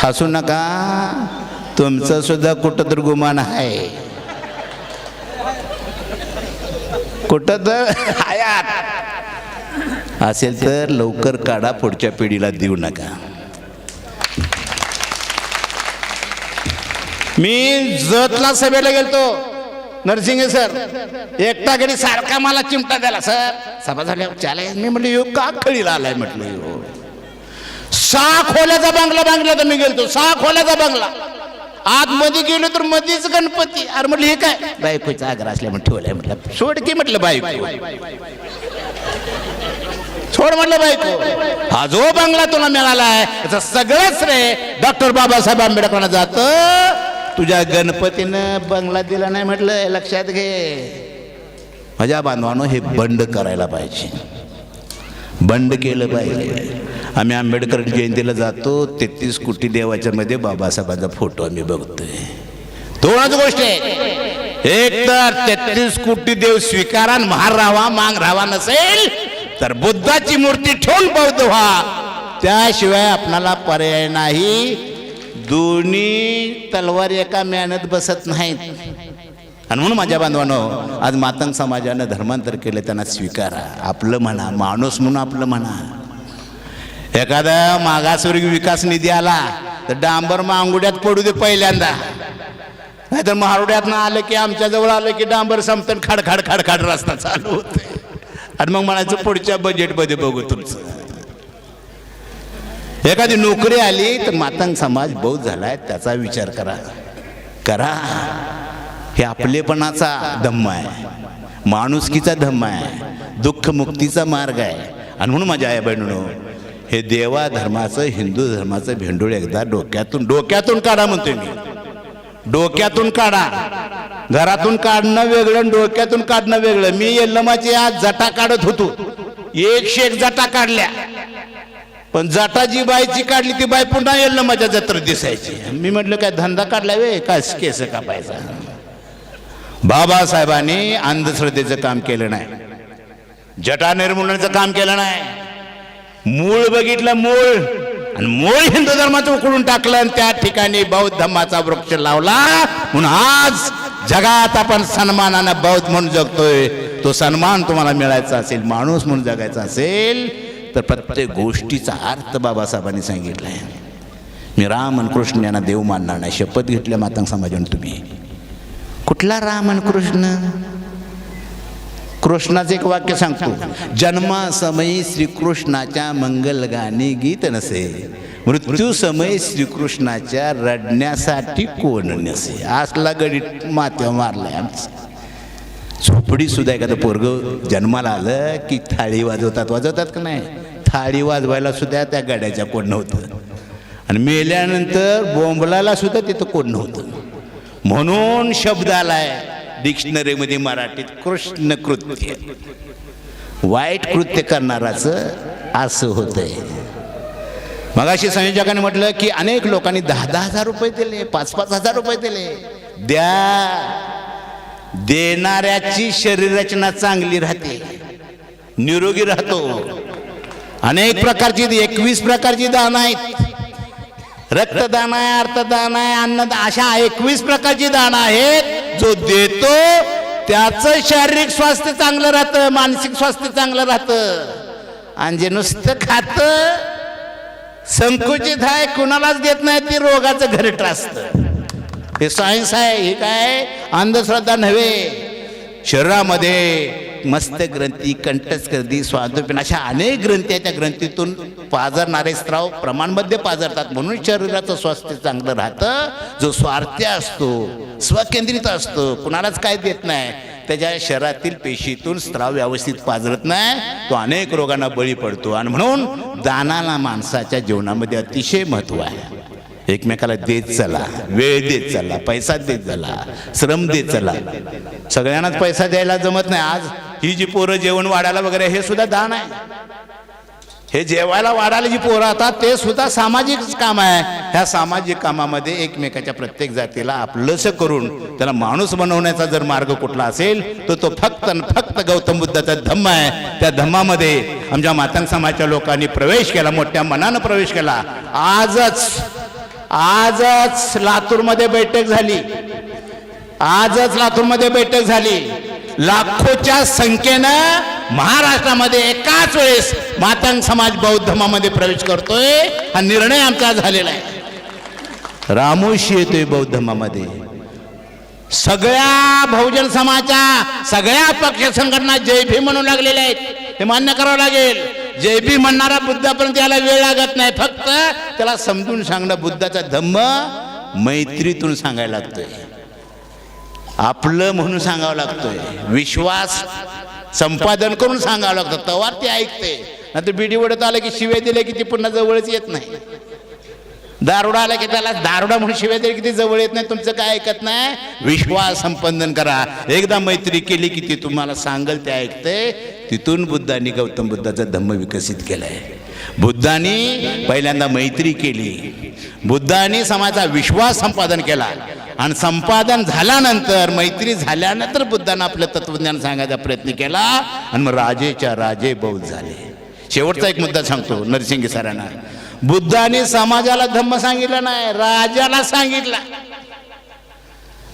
हसू नका, तुमचं सुद्धा कुठं तर गुमान आहे. कुठं तर हयात असेल तर लवकर काढा, पुढच्या पिढीला देऊ नका. मी जतला सभेला गेलतो. नरसिंगे सर एकटा घरी सारखा मला चिमटा द्याला. सर सभा झाल्यावर चालेल. मी म्हटलं यो का खळीला आलाय म्हटलं. यो 6 खोल्याचा बंगला बांधला तर मी गेलतो 6 खोल्याचा बंगला आतमध्ये गेलो तर मध्येच गणपती. अरे म्हटलं हे काय बायकोचा आग्रह असल्यामुळे ठेवलाय म्हटलं सोड की म्हटलं बायको सोड म्हटलं बायको. हा जो बंगला तुला मिळालाय त्याचं सगळं श्रेय डॉक्टर बाबासाहेब आंबेडकरांना जातं. तुझ्या गणपतीनं बंगला दिला नाही म्हटलं लक्षात घे. माझ्या बांधवांनो हे बंड करायला पाहिजे बंड केलं पाहिजे. आम्ही आंबेडकर जयंतीला जातो 33 कोटी देवाच्या मध्ये बाबासाहेबांचा फोटो आम्ही बघतोय. दोनच गोष्टी आहेत एक तर 33 कोटी देव स्वीकारा महार राहावा मांग राहावा नसेल तर बुद्धाची मूर्ती ठेवून बौद्ध व्हा त्याशिवाय आपणाला पर्याय नाही. दोन्ही तलवार एका मेहनत बसत नाहीत. आणि म्हणून माझ्या बांधवांनो आज मातंग समाजानं धर्मांतर केलं त्यांना स्वीकारा आपलं म्हणा माणूस म्हणून आपलं म्हणा. एखादा मागासवर्गीय विकास निधी आला तर डांबर मांगुड्यात पडू दे पहिल्यांदा नाहीतर महारोड्यात आलं की आमच्या जवळ आलं की डांबर संपतं खाडखाड खाडखाड रस्ता चालू होते आणि मग म्हणायचं पुढच्या बजेटमध्ये बघू तुमचं. एखादी नोकरी आली तर मातंग समाज बौद्ध झालाय त्याचा विचार करा करा. हे आपलेपणाचा धम्म आहे माणुसकीचा धम्म आहे दुःखमुक्तीचा मार्ग आहे. आणि म्हणून माझ्या आई बहिणींनो हे देवा धर्माचं हिंदू धर्माचं भेंडूळ एकदा डोक्यातून काढा म्हणतोय मी. डोक्यातून काढा. घरातून काढणं वेगळं डोक्यातून काढणं वेगळं. मी यल्लमाची आज जटा काढत होतो 101 जटा काढल्या पण जटा जी बाईची काढली ती बाई पुन्हा यल्लमाच्या जत्रेत दिसायची. मी म्हटलं काय धंदा काढला वे काय केस कापायचा. बाबासाहेबांनी अंधश्रद्धेचं काम केलं नाही जटा निर्मूलनाचं काम केलं नाही. मूळ बघितलं मूळ आणि मूळ हिंदू धर्माचं उकळून टाकलं आणि त्या ठिकाणी बौद्ध धर्माचा वृक्ष लावला. म्हणून आज जगात आपण सन्मानानं बौद्ध म्हणून जगतोय. तो सन्मान तुम्हाला मिळायचा असेल माणूस म्हणून जगायचा असेल तर प्रत्येक गोष्टीचा अर्थ बाबासाहेबांनी सांगितलाय. मी राम आणि कृष्ण यांना देव मानणार नाही शपथ घेतल्या मातंग समाजाने. तुम्ही कुठला राम आणि कृष्ण कृष्णाचं एक वाक्य सांगतो जन्मासमयी श्रीकृष्णाच्या मंगलगाणी गीत नसे मृत्यू समय श्रीकृष्णाच्या रडण्यासाठी कोण नसे. असला गडी मात्या मारलाय आमचा. झोपडी सुद्धा एखादं पोरग जन्माला आलं की थाळी वाजवतात का नाही थाळी वाजवायला सुद्धा त्या गाड्याच्या कोण नव्हतं आणि मेल्यानंतर बोंबलाला सुद्धा तिथं कोण नव्हतं. म्हणून शब्द आलाय डिक्शनरीमध्ये मराठीत कृष्ण कृत्य वाईट कृत्य करणाराचं असं होतंय. मगाशी संयोजकांनी म्हटलं की अनेक लोकांनी 10,000 रुपये दिले 5,000 रुपये दिले. देणाऱ्याची शरीर रचना चांगली राहते निरोगी राहतो. अनेक प्रकारची 21 प्रकारची दान आहेत. रक्तदान आहे अर्थदान आहे अन्नदान अशा 21 प्रकारची दान आहेत. जो देतो त्याचं शारीरिक स्वास्थ्य चांगलं राहतं मानसिक स्वास्थ्य चांगलं राहतं. आणि जे नुसतं खातं संकुचित आहे कुणालाच देत नाही ते रोगाचं घरट असतं. हे सायन्स आहे. हे काय अंधश्रद्धा नव्हे. शरीरामध्ये मस्त ग्रंथी कंठस्कर्दी स्वादुपिंड अशा अनेक ग्रंथी आहेत. त्या ग्रंथीतून पाजरणारे स्त्राव प्रमाणमध्ये पाजरतात म्हणून शरीराचं स्वास्थ्य चांगलं राहतं. जो स्वार्थी असतो स्वकेंद्रित असतो कुणालाच काय देत नाही त्याच्या शरीरातील पेशीतून स्त्राव व्यवस्थित पाजरत नाही तो अनेक रोगांना बळी पडतो. आणि म्हणून दानाला माणसाच्या जीवनामध्ये अतिशय महत्त्व आहे. एकमेकाला देत चला वेळ देत चला पैसा देत चला श्रम देत चला. सगळ्यांनाच पैसा द्यायला जमत नाही. आज ही जी पोरं जेवण वाढायला वगैरे हे सुद्धा दान आहे. हे जेवायला वाढायला जी पोरं येतात ते सुद्धा सामाजिक काम आहे. ह्या सामाजिक कामामध्ये एकमेकाच्या प्रत्येक जातीला आपलंसं करून त्याला माणूस बनवण्याचा जर मार्ग कुठला असेल तर तो फक्त गौतम बुद्धाचा धम्म आहे. त्या धम्मामध्ये आमच्या मातंग समाजाच्या लोकांनी प्रवेश केला मोठ्या मनानं प्रवेश केला. आजच लातूरमध्ये बैठक झाली. लाखोच्या संख्येनं महाराष्ट्रामध्ये एकाच वेळेस मातंग समाज बौद्ध धर्मामध्ये प्रवेश करतोय. हा निर्णय आमचा झालेला आहे. रामोशी येतोय बौद्ध धर्मामध्ये. सगळ्या बहुजन समाजाच्या सगळ्या पक्ष संघटना जय भीम म्हणू लागलेल्या आहेत. हे मान्य करावं लागेल. जय भीम म्हणणारा बुद्धापर्यंत याला वेळ लागत नाही. फक्त त्याला समजून सांगणं बुद्धाचा धम्म मैत्रीतून सांगायला लागतोय, आपलं म्हणून सांगावं लागतोय, विश्वास संपादन करून सांगावं लागतं, तेव्हा ते ऐकते. नाही तर बिडी वडत आलं की शिव्या दिले की ती पुन्हा जवळच येत नाही. दारुडा आला की त्याला दारुडा म्हणून शिव्या दिले की ती जवळ येत नाही, तुमचं काय ऐकत नाही. विश्वास संपादन करा. एकदा मैत्री केली की ती तुम्हाला सांगल ते ऐकते. तिथून बुद्धांनी गौतम बुद्धाचा धम्म विकसित केलाय. बुद्धांनी पहिल्यांदा मैत्री केली, बुद्धांनी समाजाचा विश्वास संपादन केला आणि संपादन झाल्यानंतर मैत्री झाल्यानंतर बुद्धांना आपलं तत्वज्ञान सांगायचा प्रयत्न केला आणि मग राजेच्या राजे बौद्ध झाले. शेवटचा एक मुद्दा सांगतो नरसिंगी सरांना. बुद्धांनी समाजाला धम्म सांगितलं नाही, राजाला सांगितलं.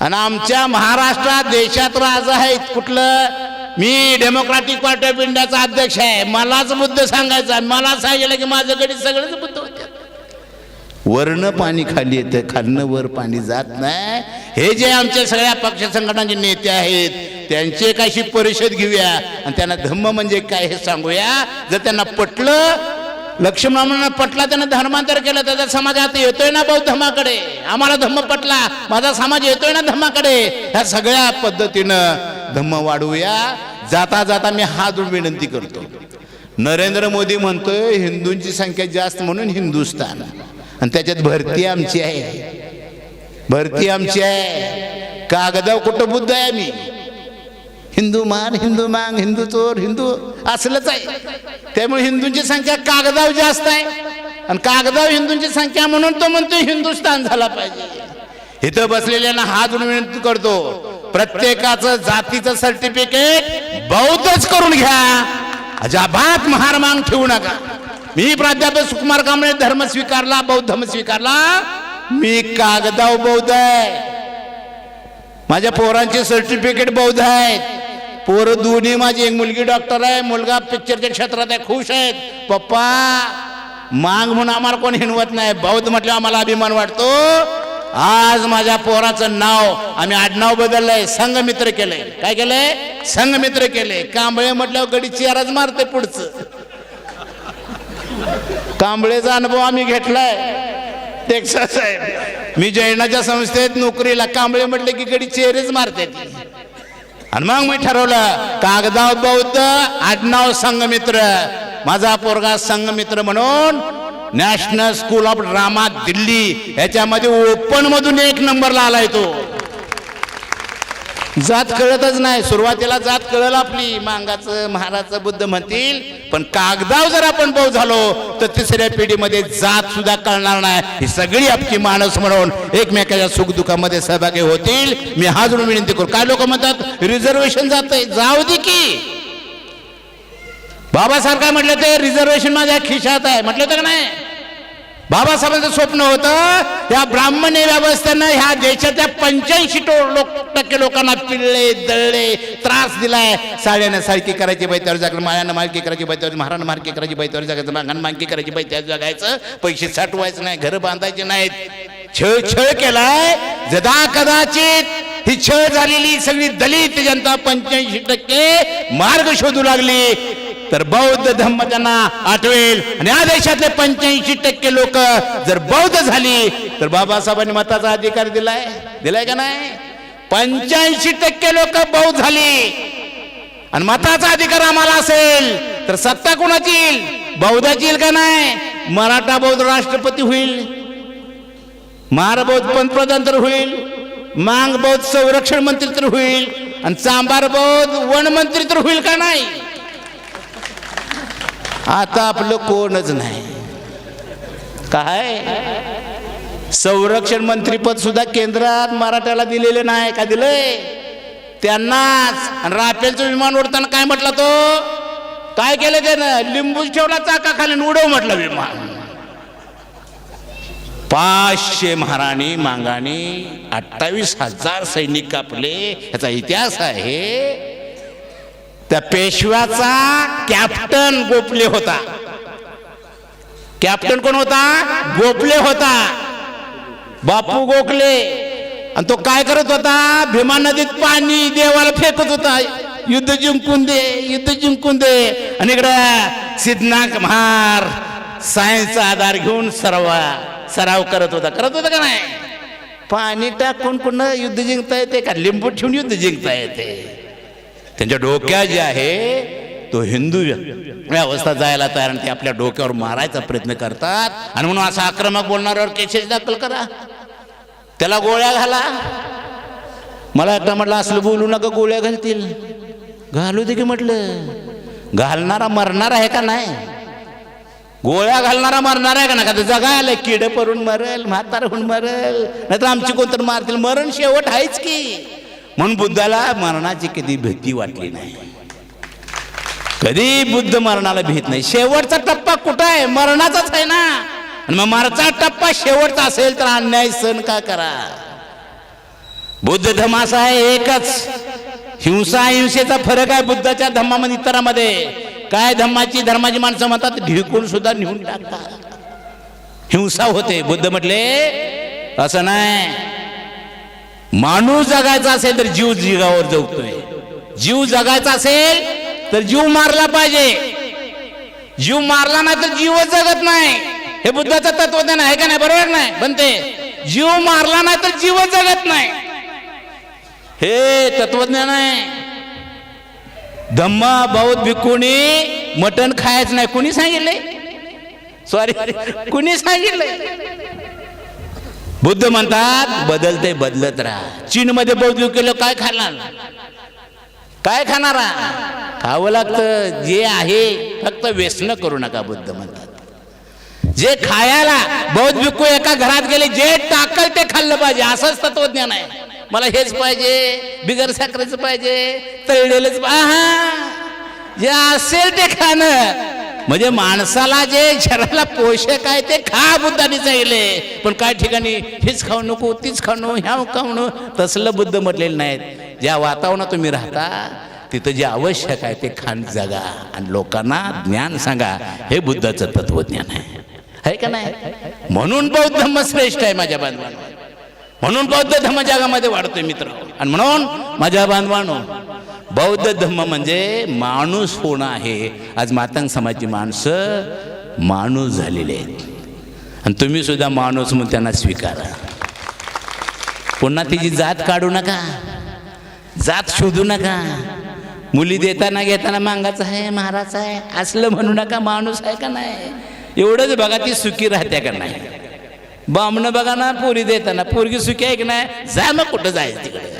आणि आमच्या महाराष्ट्रात देशात राजा आहेत कुठलं, मी डेमोक्रॅटिक पार्टी ऑफ इंडियाचा अध्यक्ष आहे, मलाच बुद्ध सांगायचा, मला सांगितलं की माझ्याकडे सगळेच बुद्ध होते. वरनं पाणी खाली येतं, खालनं वर पाणी जात नाही. हे जे आमच्या सगळ्या पक्ष संघटनांचे नेते आहेत त्यांची एक अशी परिषद घेऊया आणि त्यांना धम्म म्हणजे काय हे सांगूया. जर त्यांना पटलं, लक्ष्मणांना पटला, त्यानं धर्मांतर केलं, त्याचा समाज आता येतोय ना बौद्ध धर्माकडे, आम्हाला धम्म पटला, माझा समाज येतोय ना धम्माकडे, ह्या सगळ्या पद्धतीनं धम्म वाढवूया. जाता जाता मी हात जोडून विनंती करतो. नरेंद्र मोदी म्हणतोय हिंदूंची संख्या जास्त म्हणून हिंदुस्थान, आणि त्याच्यात भरती आमची आहे, भरती आमची आहे. कागदाव कुठं बुद्ध आहे मी, हिंदू मान, हिंदू मांग, हिंदू चोर, हिंदू असलंच आहे. त्यामुळे हिंदूंची संख्या कागदाव जास्त आहे आणि कागदाव हिंदूंची संख्या म्हणून तो म्हणतो हिंदुस्थान झाला पाहिजे. इथं बसलेल्यांना हात जोडून विनंती करतो, प्रत्येकाचं जातीचं सर्टिफिकेट बौद्धच करून घ्या, अजाबात महारमांग ठेवू नका. मी प्राध्यापक सुकुमार कांबळे धर्म स्वीकारला, बौद्ध धर्म स्वीकारला, मी कागदाव बौद्ध आहे, माझ्या पोरांचे सर्टिफिकेट बौद्ध आहेत. पोरं दोन्ही, माझी एक मुलगी डॉक्टर आहे, मुलगा पिक्चरच्या क्षेत्रात आहे, खुश आहेत. पप्पा मांग म्हणून आम्हाला कोण हिणवत नाही, बौद्ध म्हटलं आम्हाला अभिमान वाटतो. आज माझ्या पोराचं नाव आम्ही आडनाव बदललंय, संघमित्र केलंय. काय केलंय? संघमित्र केलंय. कांबळे म्हटल्यावर गडी चिराज मारते पुढचं. कांबळेचा अनुभव आम्ही घेतलाय टेक्सास आहे. मी जैनाच्या संस्थेत नोकरीला, कांबळे म्हटले की गडी चेहरेच मारते. आणि मग मी ठरवलं कागदाव बौद्ध, आडनाव संघमित्र. माझा पोरगा संघमित्र म्हणून national school of drama Delhi याच्यामध्ये ओपन मधून 1 नंबरला आलाय तो. जात कळतच नाही, सुरुवातीला जात कळल आपली, मांगाचं महाराचं बुद्ध म्हणतील, पण कागदाव जर आपण बौद्ध झालो तर तिसऱ्या पिढीमध्ये जात सुद्धा कळणार नाही. ही सगळी आपली माणूस म्हणून एकमेकाच्या सुखदुःखामध्ये सहभागी होतील. मी हा जोडून विनंती करू. काय लोक म्हणतात रिझर्वेशन जातंय, जाऊ दे की. बाबासाहेब काय म्हटलं ते, रिझर्वेशन माझ्या खिशात आहे म्हटलं होतं का नाही. बाबासाहेबांचं स्वप्न होतं या ब्राह्मणी व्यवस्थेनं ह्या देशाच्या 85% लोकांना पिळले, दळले, त्रास दिलाय. साड्यानं सारखी करायची, बैत्यावर जागलं, माळ्यानं मालकी करायची, बैत्यावर महारानं मालकी करायची, बैत्यावर जागायचं, मागानं मालकी करायची, बैत्यावर जगायचं, पैसे साठवायचं नाही, घर बांधायचे नाहीत. छळ केलाय. जदा कदाचित ही छळ झालेली सगळी दलित जनता 85% मार्ग शोधू लागली तर बौद्ध धम्म त्यांना आठवेल. आणि या देशातले 85% लोक जर बौद्ध झाली तर बाबासाहेबांनी मताचा अधिकार दिलाय का नाही. 85% लोक बौद्ध झाली आणि मताचा अधिकार आम्हाला असेल तर सत्ता कोणाची येईल? बौद्धाची येईल का नाही. मराठा बौद्ध राष्ट्रपती होईल, महार बौद्ध पंतप्रधान तर होईल, मांग बौद्ध संरक्षण मंत्री तर होईल आणि चांभार बौद्ध वन मंत्री तर होईल का नाही. आता आपलं कोणच नाही. काय संरक्षण मंत्रीपद सुद्धा केंद्रात मराठ्याला दिलेले नाही का दिलंय त्यांनाच. राफेलचं विमान उडताना काय म्हटलं तो, काय केलं त्यानं, लिंबूच ठेवला चाकाखाली, उडव म्हटलं विमान. 500 महाराणी मांगानी 28,000 सैनिक कापले, याचा इतिहास आहे. त्या पेशव्याचा कॅप्टन गोखले होता. कॅप्टन कोण होता? गोखले होता, बापू गोखले. आणि तो काय करत होता, भीमा नदीत पाणी देवाला फेकत होता, युद्ध जिंकून दे, युद्ध जिंकून दे. आणि इकडे सिद्धनाथ महार सायन्सचा आधार घेऊन सराव करत होता का नाही? पाणी टाकून पुन्हा युद्ध जिंकता येते का? लिंबू ठेवून युद्ध जिंकता येते? त्यांच्या डोक्यात जे आहे तो हिंदू व्यवस्था जायला तयार, ते आपल्या डोक्यावर मारायचा प्रयत्न करतात. आणि म्हणून असं आक्रमक बोलणाऱ्यावर केसेस दाखल करा, त्याला गोळ्या घाला. मला एकटा म्हटलं असलं बोलू नका, गोळ्या घालतील. घालू दे की म्हटलं. घालणारा मरणार आहे का नाही? गोळ्या घालणारा मरणार आहे का नाही? का जगायला किड पडून मरल, म्हातार होऊन मरल, नाही तर आमची कोणतर मारतील. मरण शेवट आहेच की. म्हणून बुद्धाला मरणाची कधी भीती वाटली नाही. कधी बुद्ध मरणाला भीत नाही. शेवटचा टप्पा कुठं आहे? मरणाचाच आहे ना. आणि मग मरणाचा टप्पा शेवटचा असेल तर अन्याय सहन का करा? बुद्ध धम्म असा आहे एकच. हिंसा हिंसेचा फरक आहे बुद्धाच्या धम्मामध्ये इतरांमध्ये. काय धर्माची माणसं म्हणतात ढिकून सुद्धा नेऊन टाकतात, हिंसा होते. बुद्ध म्हटले असं नाही. माणूस जगायचा असेल तर जीव जीवावर जगतोय. जीव जगायचा असेल तर जीव मारला पाहिजे. जीव मारला नाही तर जीवच जगत नाही. हे बुद्धाचं तत्वज्ञान आहे का नाही? बरोबर नाही बनते? जीव मारला नाही तर जीवच जगत नाही, हे तत्वज्ञान आहे. धम्मा बौद्ध भिक्खूंनी मटण खायचं नाही. कुणी सांगितलंय? सॉरी, कुणी सांगितलंय? बुद्ध म्हणतात बदलते बदलत राहा. चीन मध्ये बौद्ध भिक्खू काय खाणार? काय खाणारा? खावं लागतं जे आहे, फक्त व्यसन करू नका. बुद्ध म्हणतात जे खायला बौद्ध भिक्खू एका घरात गेले, जे टाकल ते खाल्लं पाहिजे. असंच तत्वज्ञान आहे. मला हेच पाहिजे, बिगर साखरेचं पाहिजे, तळलेलंच जे असेल ते खाणं. म्हणजे माणसाला जे शरीराला पोषक आहे ते खा, बुद्धाने सांगितले. पण काय ठिकाणी हेच खाऊ नको, तीच खाऊ नको, ह्या खाऊ नको, तसलं बुद्ध म्हटलेलं नाहीत. ज्या वातावरणात तुम्ही राहता तिथं जे आवश्यक आहे ते खाण जगा आणि लोकांना ज्ञान सांगा. हे बुद्धाचं तत्वज्ञान आहे का नाही? म्हणून बौद्ध धम्म श्रेष्ठ आहे माझ्या बांधवांनो. म्हणून बौद्ध धम्म जगामध्ये वाढतोय मित्र. आणि म्हणून माझ्या बांधवांनो, बौद्ध धम्म म्हणजे माणूस होणं आहे. आज मातंग समाजाची माणसं माणूस झालेले आहेत. आणि तुम्ही सुद्धा माणूस म्हणून त्यांना स्वीकारा. पुन्हा तिची जात काढू नका, जात शोधू नका. मुली देताना घेताना मागायचं आहे, महाराज आहे असलं म्हणू नका. माणूस आहे का नाही एवढंच बघा, ती सुखी राहत्या का नाही. बामणं बघा ना, पोरी देताना पोरगी सुखी आहे की नाही, जा मग कुठं जायचं तिकडे.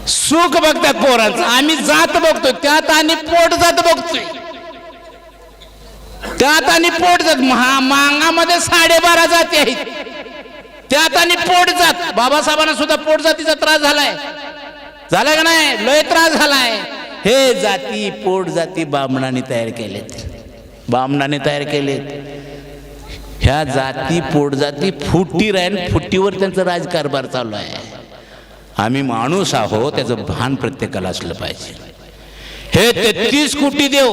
सुख बघतात पोरांचं, आम्ही जात बघतोय. त्यात आणि पोट जात बघतोय, त्यात आणि पोट जात. मांगामध्ये 12.5 जाती आहेत, त्यात आणि पोट जात. बाबासाहेबांना सुद्धा पोट जातीचा त्रास झालाय का नाही? लय त्रास झालाय. हे जाती पोट जाती बामणाने तयार केलेत, बामणाने तयार केलेत. ह्या जाती पोट जाती फुटी राहील, फुटीवर त्यांचं राजकारभार चालू आहे. आम्ही माणूस आहोत, त्याचं भान प्रत्येकाला असलं पाहिजे. हे 33 कोटी देव,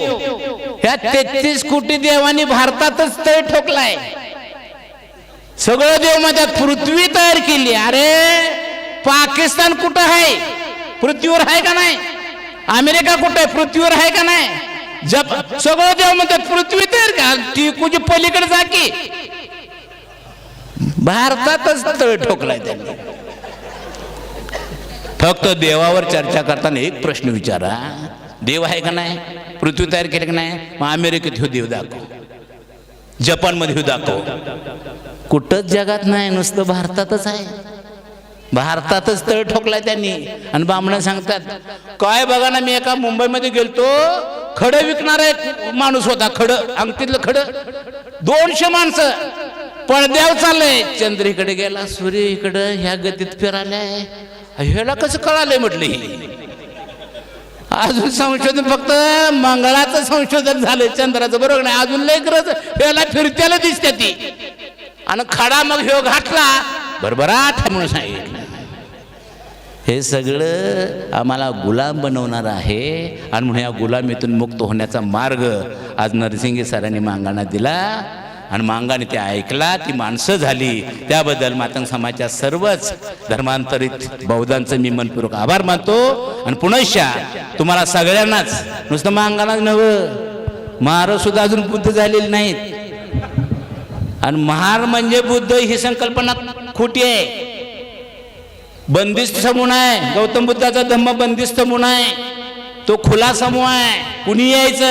ह्या 33 कोटी देवांनी भारतातच तळ ठोकलाय. सगळं देव मध्ये पृथ्वी तयार केली. अरे पाकिस्तान कुठं आहे? पृथ्वीवर आहे का नाही? अमेरिका कुठं आहे? पृथ्वीवर आहे का नाही? जप सगळं देव म्हणतात पृथ्वी तयार का? टिकूची पलीकडे जा की. भारतातच तळ ठोकलाय त्यांनी. फक्त देवावर चर्चा करताना एक प्रश्न विचारा, देव आहे का नाही? पृथ्वी तयार केली का नाही? मग अमेरिकेत हो देव दाखव, जपानमध्ये हो दाखव. कुठंच जगात नाही, नुसतं भारतातच आहे. भारतातच तळ ठोकलाय त्यांनी. आणि बामणं सांगतात काय बघा ना, मी एका मुंबईमध्ये गेलतो, खडं विकणारा एक माणूस होता. खडं, अंगठीतलं खडं, 200 माणसं पडद्यावर चाललंय. चंद्र इकडे गेला, सूर्य इकडं ह्या गतीत फिरायलाय. ह्याला कसं कळालंय म्हटलं. ही अजून संशोधन फक्त मंगळाचं संशोधन झालंय, चंद्राचं बरोबर नाही. अजून लय गरज ह्याला फिरत्याला दिसते ती. आणि खडा मग ह्यो घातला भरभराट म्हणून सांगितलं. हे सगळं आम्हाला गुलाम बनवणार आहे. आणि म्हणून या गुलामीतून मुक्त होण्याचा मार्ग आज नरसिंगे सरांनी मांगांना दिला. आणि मांगाने ते ऐकला, ती माणसं झाली. त्याबद्दल मातंग समाजाच्या सर्वच धर्मांतरित बौद्धांचं मी मनपूर्वक आभार मानतो. आणि पुनश्च तुम्हाला सगळ्यांनाच, नुसतं मांगांनाच नव्हं, महाराज सुद्धा अजून बुद्ध झालेले नाहीत. आणि महार म्हणजे बुद्ध ही संकल्पना खोटी आहे. बंदिस्त समूह आहे. गौतम बुद्धाचा धम्म बंदिस्त समूह आहे. तो खुला समूह आहे. कुणी यायचं,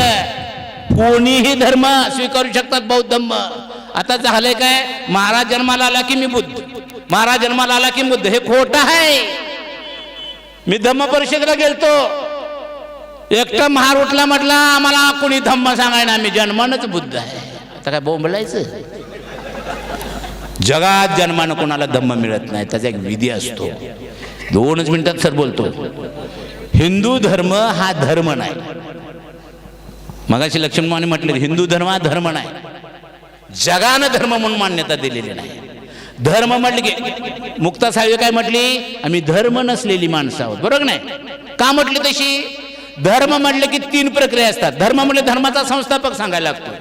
कोणीही धर्म स्वीकारू शकतात. बौद्ध धम्म. आता झालंय काय, महाराज जन्माला आला की मी बुद्ध, महाराज जन्माला आला की बुद्ध. हे खोटं आहे. मी धम्म परिषदेला गेलतो, एकटा महार उठला, म्हटला आम्हाला कोणी धम्म सांगायला, आम्ही जन्मानच बुद्ध आहे. आता काय बोंबलायचं. जगात जन्मानं कोणाला धम्म मिळत नाही, त्याचा एक विधी असतो. 2 मिनिटात सर बोलतो. हिंदू धर्म हा धर्म नाही. मगाशी लक्ष्मण म्हटले हिंदू धर्म हा धर्म नाही. जगानं धर्म म्हणून मान्यता दिलेली नाही. धर्म म्हटले की मुक्ता साहेब काय म्हटली, आम्ही धर्म नसलेली माणसं आहोत. बरोबर नाही का म्हटली तशी. धर्म म्हटलं की 3 प्रक्रिया असतात. धर्म म्हणजे धर्माचा संस्थापक सांगायला लागतो.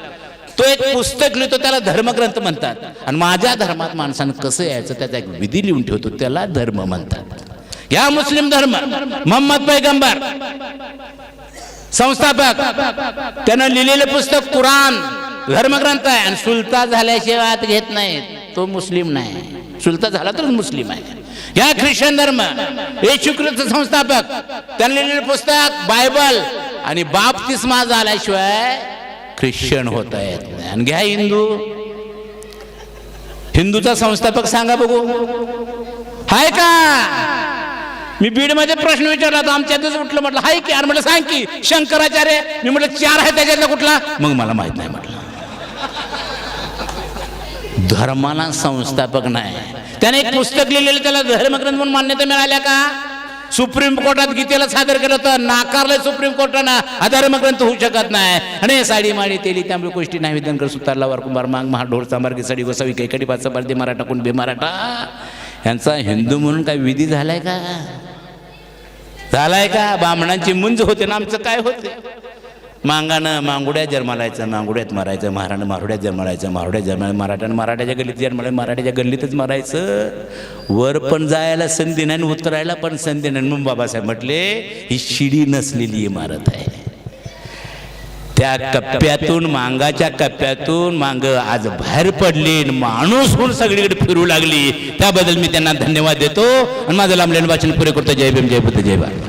तो एक पुस्तक लिहितो, त्याला धर्मग्रंथ म्हणतात. आणि माझ्या धर्मात माणसानं कसं यायचं त्याचा एक विधी लिहून ठेवतो, त्याला धर्म म्हणतात. या मुस्लिम धर्म, मोहम्मद पैगंबर संस्थापक, त्यानं लिहिलेलं पुस्तक कुराण धर्मग्रंथ आहे. आणि सुलता झाल्याशिवाय आत घेत नाहीत, तो मुस्लिम नाही. सुलता झाला तर मुस्लिम आहे. या ख्रिश्चन धर्म, येशू ख्रिस्त संस्थापक, त्यांनी लिहिलेलं पुस्तक बायबल. आणि बाप्तिस्मा झाल्याशिवाय ख्रिश्चन होता येत नाही. आणि घ्या हिंदू, हिंदूचा संस्थापक सांगा बघू, हाय का. मी बीड मध्ये प्रश्न विचारला तर आमच्यातच उठलं, म्हटलं हाय की. अरे म्हटलं सांग की. शंकराचार्य. मी म्हटलं 4 आहे त्याच्यातला कुठला. मग मला माहित नाही म्हटलं. धर्माला संस्थापक नाही. त्याने एक पुस्तक लिहिलेलं, त्याला धर्मग्रंथ म्हणून मान्यता मिळाल्या का. सुप्रीम कोर्टात गीतेला सादर केलं होतं, नाकारलंय सुप्रीम कोर्टानं. हा धर्मग्रंथ होऊ शकत नाही. आणि साडी माडी तेली त्यामुळे गोष्टी नाही. विधानकर सुतारला वर कुंभार मांग महा ढोर चांबार सडी गोसावी कैकडी पाचा पारदे मराठा कोण बे मराठा. यांचा हिंदू म्हणून काय विधी झालाय का. झालाय का. ब्राह्मणांची मुंज होते ना, आमचं काय होते. मांगानं मांगुड्यात जन्मालायचं, मांगुड्यात मरायचं. महारानं मारुड्यात जन्मालायचं, मारुड्यात जन्माला. मराठ्यानं मराठ्याच्या गल्लीत जन्माला, मराठ्याच्या गल्लीतच मरायचं. वर पण जायला संधी नाही, उतरायला पण संधी नाही. मग बाबासाहेब म्हटले ही शिडी नसलेली इमारत आहे. त्या कप्प्यातून, मांगाच्या कप्प्यातून मांग आज बाहेर पडली, माणूस होऊन सगळीकडे फिरू लागली. त्याबद्दल मी त्यांना धन्यवाद देतो. आणि माझं लांबलेलं वाचन पुरे करतो. जय भीम, जय बुद्ध, जय भारत.